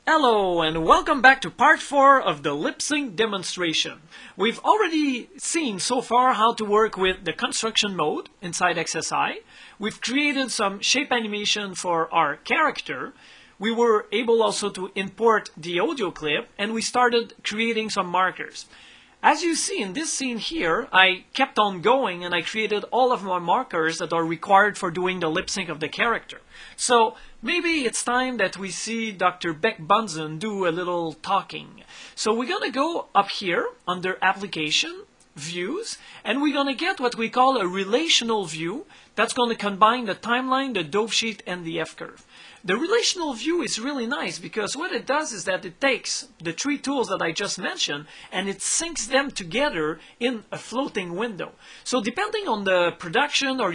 Hello and welcome back to part 4 of the lip sync demonstration. We've already seen so far how to work with the construction mode inside XSI. We've created some shape animation for our character. We were able also to import the audio clip and we started creating some markers. As you see in this scene here, I kept on going and I created all of my markers that are required for doing the lip sync of the character. So maybe it's time that we see Dr. Beck Bunsen do a little talking. So we're going to go up here under Application, Views, and we're going to get what we call a relational view that's going to combine the timeline, the dope sheet, and the F-curve. The relational view is really nice because what it does is that it takes the three tools that I just mentioned and it syncs them together in a floating window. So depending on the production or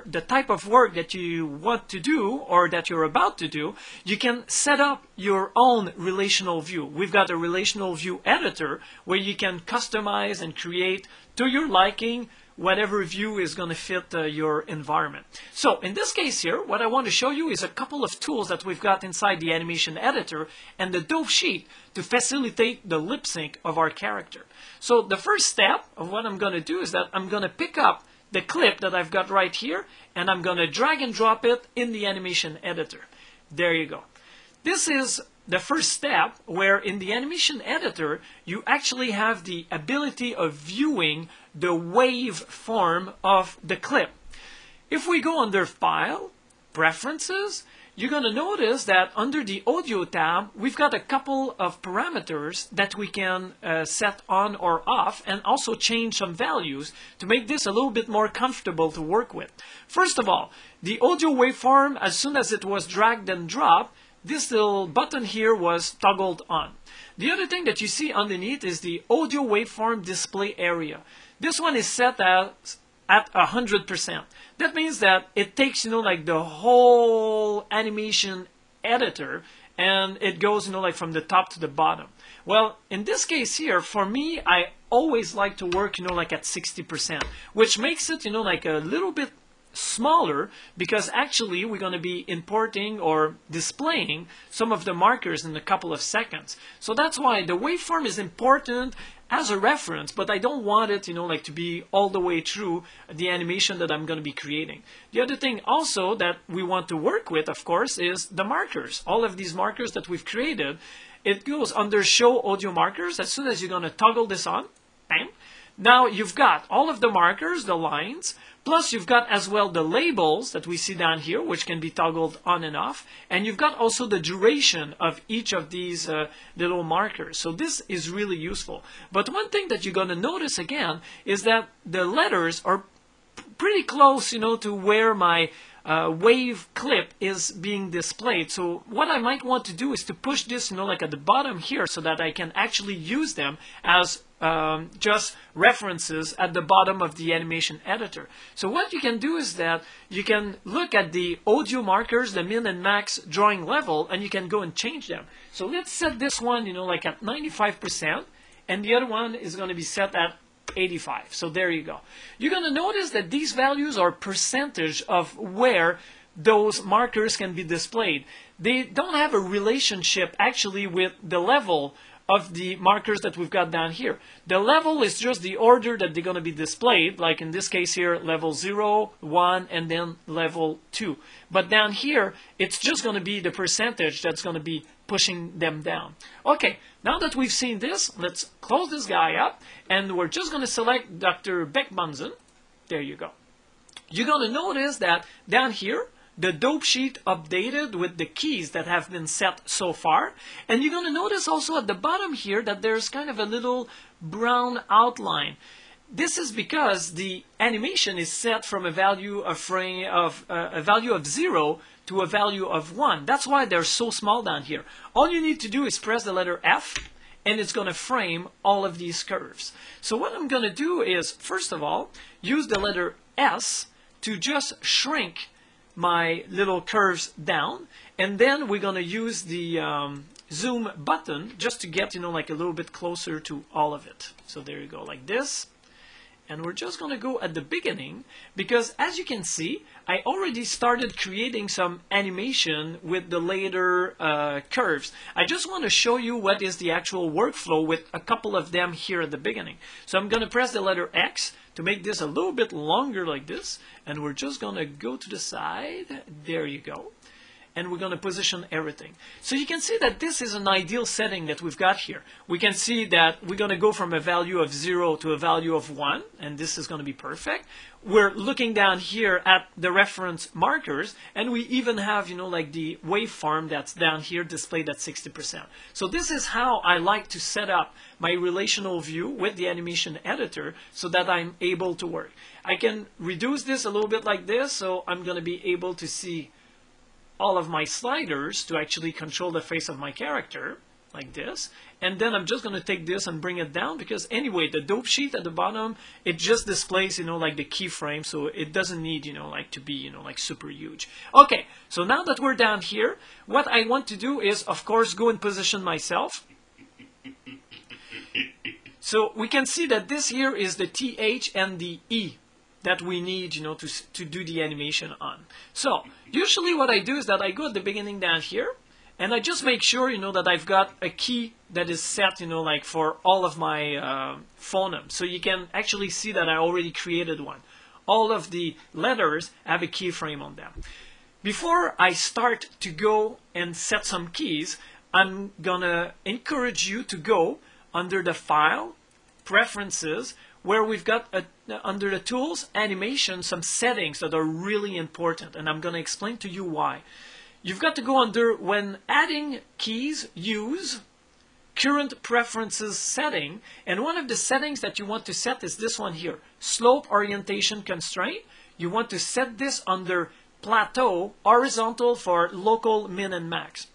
the type of work that you want to do or that you're about to do, you can set up your own relational view. We've got a relational view editor where you can customize and create to your liking whatever view is going to fit your environment. So in this case here, what I want to show you is a couple of tools that we've got inside the animation editor and the dope sheet to facilitate the lip sync of our character. So the first step of what I'm going to do is that I'm going to pick up the clip that I've got right here and I'm going to drag and drop it in the animation editor. There you go. This is the first step where in the animation editor you actually have the ability of viewing the wave form of the clip. If we go under File, Preferences, you're going to notice that under the Audio tab we've got a couple of parameters that we can set on or off and also change some values to make this a little bit more comfortable to work with. First of all, the audio waveform, as soon as it was dragged and dropped, this little button here was toggled on. The other thing that you see underneath is the audio waveform display area. This one is set at 100%. That means that it takes, like the whole animation editor and it goes, like from the top to the bottom. Well, in this case here, for me, I always like to work, like at 60%, which makes it, like a little bit smaller because actually we're going to be importing or displaying some of the markers in a couple of seconds. So that's why the waveform is important as a reference, but I don't want it, to be all the way through the animation that I'm going to be creating. The other thing also that we want to work with, of course, is the markers. All of these markers that we've created, it goes under Show Audio Markers. As soon as you're going to toggle this on, bam, now you've got all of the markers, the lines, plus you've got as well the labels that we see down here, which can be toggled on and off. And you've got also the duration of each of these little markers. So this is really useful. But one thing that you're going to notice again is that the letters are pretty close, to where my wave clip is being displayed. So what I might want to do is to push this, like at the bottom here so that I can actually use them as just references at the bottom of the animation editor. So what you can do is that you can look at the audio markers, the min and max drawing level, and you can go and change them. So let's set this one, like at 95%, and the other one is going to be set at 85. So there you go. You're going to notice that these values are percentage of where those markers can be displayed. They don't have a relationship actually with the level of the markers that we've got down here. The level is just the order that they're going to be displayed, like in this case here, level 0, 1, and then level 2. But down here, it's just going to be the percentage that's going to be pushing them down. Okay, now that we've seen this, let's close this guy up, and we're just going to select Dr. Beck Bunsen. There you go. You're going to notice that down here, the dope sheet updated with the keys that have been set so far. And you're going to notice also at the bottom here that there's kind of a little brown outline. This is because the animation is set from a value of 0 to a value of 1. That's why they're so small down here. All you need to do is press the letter F and it's going to frame all of these curves. So what I'm going to do is, first of all, use the letter S to just shrink my little curves down, and then we're going to use the zoom button just to get like a little bit closer to all of it. So there you go, like this, And we're just going to go at the beginning because, as you can see, I already started creating some animation with the later curves. I just want to show you what is the actual workflow with a couple of them here at the beginning. So I'm going to press the letter X to make this a little bit longer like this. And we're just going to go to the side. There you go. And we're going to position everything. So you can see that this is an ideal setting that we've got here. We can see that we're going to go from a value of 0 to a value of 1, and this is going to be perfect. We're looking down here at the reference markers, and we even have, you know, like the waveform that's down here displayed at 60%. So this is how I like to set up my relational view with the animation editor so that I'm able to work. I can reduce this a little bit like this, so I'm going to be able to see all of my sliders to actually control the face of my character like this. And then I'm just going to take this and bring it down because anyway, the dope sheet at the bottom, it just displays, you know, like the keyframe. So it doesn't need, you know, like to be, you know, like super huge. Okay, so now that we're down here, what I want to do is, of course, go and position myself. So we can see that this here is the TH and the E that we need, you know, to do the animation on. So usually what I do is that I go at the beginning down here and I just make sure, you know, that I've got a key that is set, you know, like for all of my phonemes. So you can actually see that I already created one. All of the letters have a keyframe on them. Before I start to go and set some keys, I'm gonna encourage you to go under the File, Preferences, where we've got under the Tools, Animation, some settings that are really important, and I'm going to explain to you why. You've got to go under, when adding keys, use Current Preferences setting, and one of the settings that you want to set is this one here, Slope Orientation Constraint. You want to set this under Plateau, Horizontal for Local Min and Max.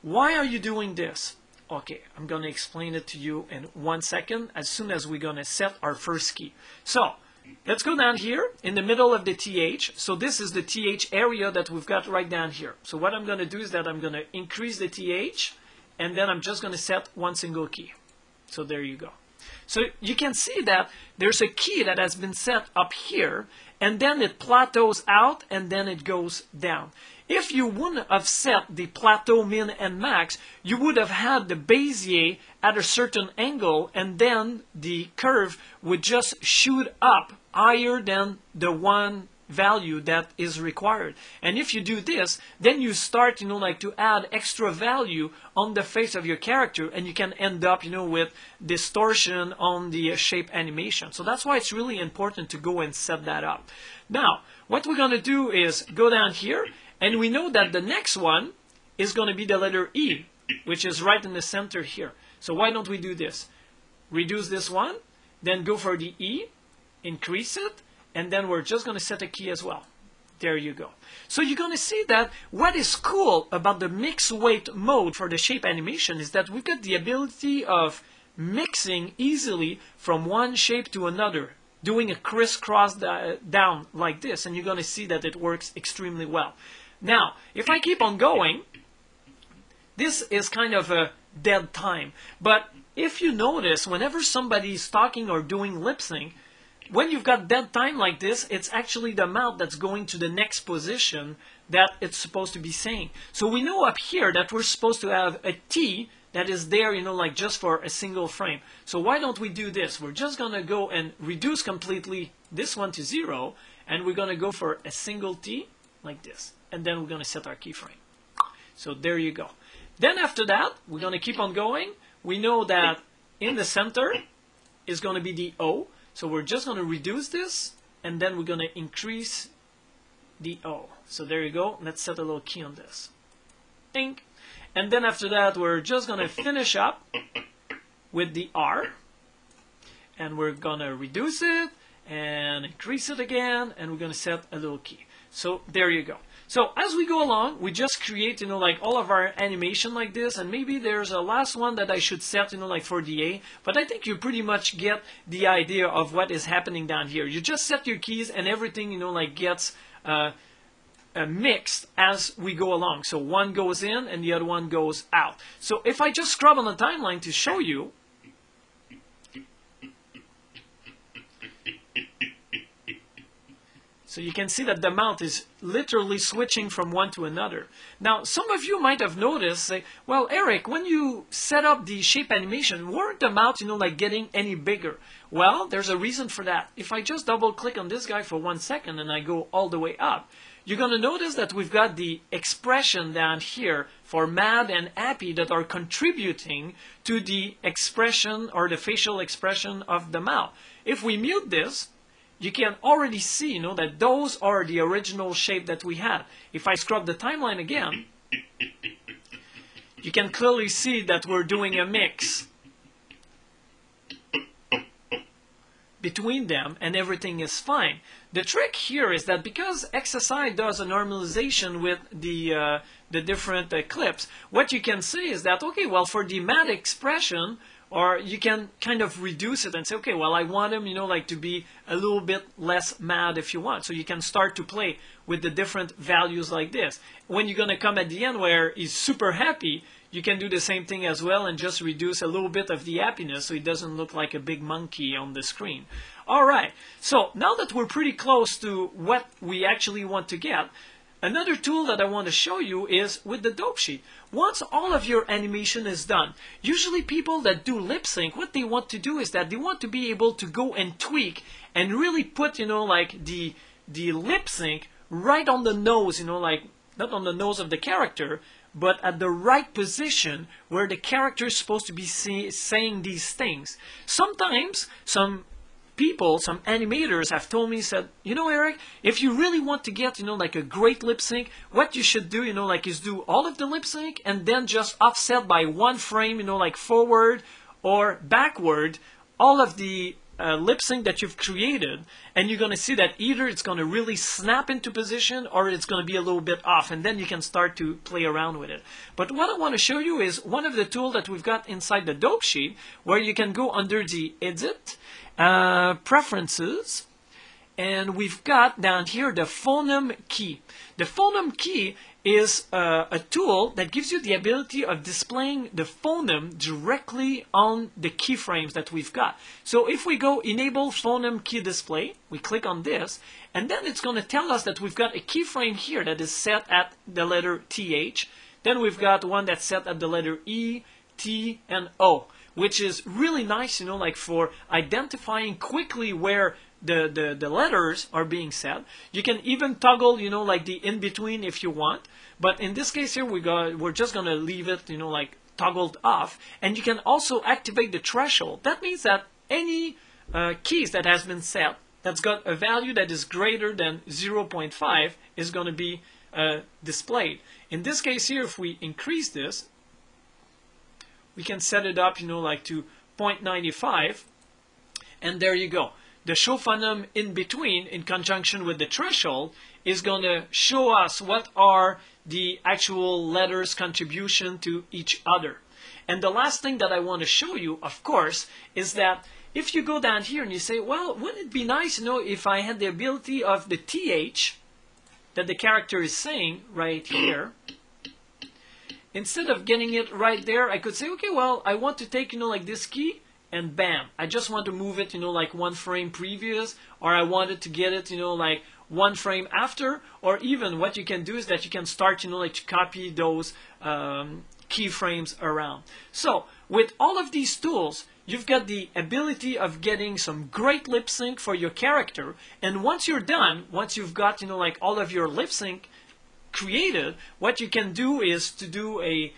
Why are you doing this? Okay, I'm going to explain it to you in 1 second as soon as we're going to set our first key. So let's go down here in the middle of the TH. So this is the TH area that we've got right down here. So what I'm going to do is that I'm going to increase the TH, and then I'm just going to set one single key. So there you go. So you can see that there's a key that has been set up here, and then it plateaus out, and then it goes down. If you wouldn't have set the plateau, min, and max, you would have had the Bezier at a certain angle, and then the curve would just shoot up higher than the one value that is required. And if you do this, then you start, you know, like to add extra value on the face of your character, and you can end up, you know, with distortion on the shape animation. So that's why it's really important to go and set that up. Now, what we're going to do is go down here, and we know that the next one is going to be the letter E, which is right in the center here. So why don't we do this? Reduce this one, then go for the E, increase it, and then we're just going to set a key as well. There you go. So you're going to see that what is cool about the mix weight mode for the shape animation is that we've got the ability of mixing easily from one shape to another, doing a crisscross down like this, and you're going to see that it works extremely well. Now, if I keep on going, this is kind of a dead time. But if you notice, whenever somebody's talking or doing lip sync, when you've got dead time like this, it's actually the mouth that's going to the next position that it's supposed to be saying. So we know up here that we're supposed to have a T that is there, you know, like just for a single frame. So why don't we do this? We're just going to go and reduce completely this one to 0, and we're going to go for a single T like this. And then we're going to set our keyframe. So there you go. Then after that, we're going to keep on going. We know that in the center is going to be the O. So we're just going to reduce this, and then we're going to increase the O. So there you go. Let's set a little key on this. Ding. And then after that, we're just going to finish up with the R. And we're going to reduce it and increase it again, and we're going to set a little key. So there you go. So as we go along, we just create, you know, like all of our animation like this, and maybe there's a last one that I should set, you know, like for the A, but I think you pretty much get the idea of what is happening down here. You just set your keys and everything, you know, like gets mixed as we go along. So one goes in and the other one goes out. So if I just scrub on the timeline to show you, So you can see that the mouth is literally switching from one to another. Now, some of you might have noticed, say, well, Eric, when you set up the shape animation, weren't the mouth, like getting any bigger? Well, there's a reason for that. If I just double click on this guy for 1 second and I go all the way up, you're going to notice that we've got the expression down here for mad and happy that are contributing to the expression or the facial expression of the mouth. If we mute this, you can already see, that those are the original shape that we had. If I scrub the timeline again, you can clearly see that we're doing a mix between them and everything is fine. The trick here is that because XSI does a normalization with the different clips, what you can say is that, okay, well, for the mad expression, or you can kind of reduce it and say, okay, well, I want him, to be a little bit less mad if you want. So you can start to play with the different values like this. When you're going to come at the end where he's super happy, you can do the same thing as well and just reduce a little bit of the happiness so it doesn't look like a big monkey on the screen. All right, so now that we're pretty close to what we actually want to get, another tool that I want to show you is with the dope sheet. Once all of your animation is done, usually people that do lip sync, what they want to do is that they want to be able to go and tweak and really put, like the lip sync right on the nose, like not on the nose of the character, but at the right position where the character is supposed to be saying these things. Sometimes some people, some animators have told me, said, Eric, if you really want to get, like a great lip sync, what you should do, is do all of the lip sync and then just offset by 1 frame, like forward or backward, all of the lip sync that you've created, and you're going to see that either it's going to really snap into position or it's going to be a little bit off, and then you can start to play around with it. But what I want to show you is one of the tools that we've got inside the dope sheet, where you can go under the edit, preferences, and we've got down here the phoneme key. The phoneme key is a tool that gives you the ability of displaying the phoneme directly on the keyframes that we've got. So if we go enable phoneme key display, we click on this, and then it's going to tell us that we've got a keyframe here that is set at the letter TH. Then we've got one that's set at the letter E, T, and O, which is really nice, like for identifying quickly where the letters are being set. You can even toggle, like the in-between if you want. But in this case here, we're just going to leave it, like toggled off. And you can also activate the threshold. That means that any keys that has been set that's got a value that is greater than 0.5 is going to be displayed. In this case here, if we increase this, we can set it up, like to 0.95, and there you go. The show phoneme in between, in conjunction with the threshold, is going to show us what are the actual letters' contribution to each other. And the last thing that I want to show you, of course, is that if you go down here and you say, well, wouldn't it be nice, if I had the ability of the TH that the character is saying right here, instead of getting it right there, I could say, okay, well, I want to take, like this key, and bam, I just want to move it, like 1 frame previous, or I wanted to get it, like 1 frame after, or even what you can do is that you can start, like to copy those keyframes around. So with all of these tools, you've got the ability of getting some great lip sync for your character, and once you're done, once you've got, like all of your lip sync created, what you can do is to do a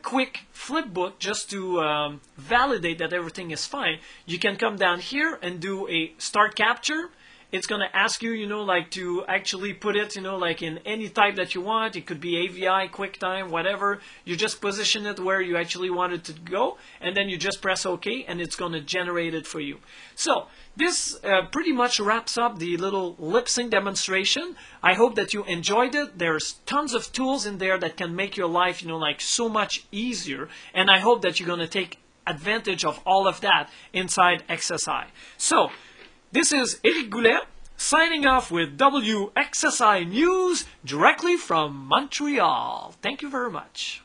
quick flipbook just to validate that everything is fine. You can come down here and do a start capture. It's going to ask you, like to actually put it, like in any type that you want. It could be AVI, QuickTime, whatever. You just position it where you actually want it to go, and then you just press OK, and it's going to generate it for you. So this pretty much wraps up the little lip sync demonstration. I hope that you enjoyed it. There's tons of tools in there that can make your life, like so much easier, and I hope that you're going to take advantage of all of that inside XSI. So this is Eric Goulet signing off with WXSI News directly from Montreal. Thank you very much.